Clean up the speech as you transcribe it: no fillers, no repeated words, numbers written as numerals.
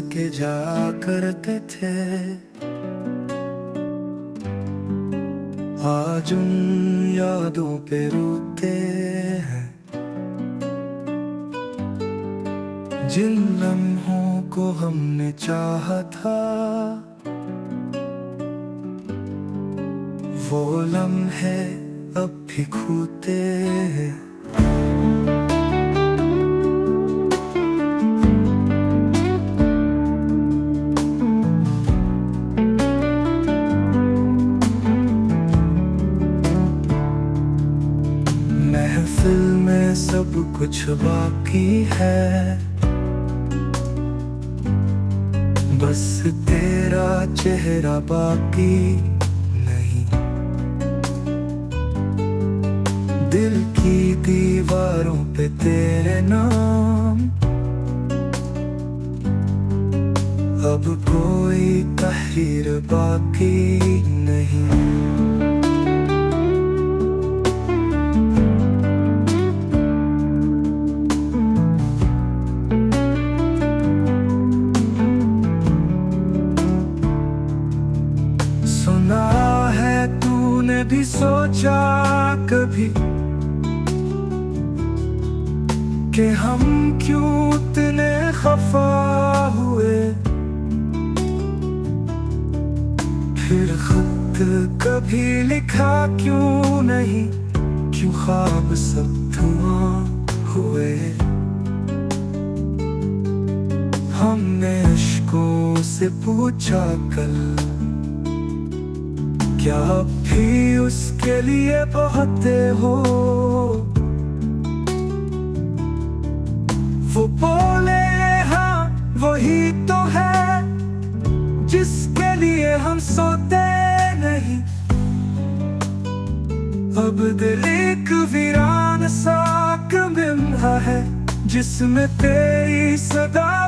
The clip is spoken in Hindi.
के जाया करते थे। आज उन यादों पे रोते हैं, जिन लम्हों को हमने चाहा था। वो लम्हे अब भी खोते हैं। महफिल में सब कुछ बाकी है, बस तेरा चेहरा बाकी नहीं। दिल की दीवारों पे तेरे नाम, अब कोई तहरीर बाकी नहीं। सुना है तूने भी सोचा कभी कि हम क्यों इतने खफा हुए। फिर खत कभी लिखा क्यों नहीं, क्यों ख्वाब सब धुआं हुए। हमने अश्कों से पूछा कल, क्या अब भी उसके लिए बहते हो। वो बोले हाँ वही तो है, जिसके लिए हम सोते नहीं। अब दिल एक वीरान सा कमरा है, जिसमें तेरी सदा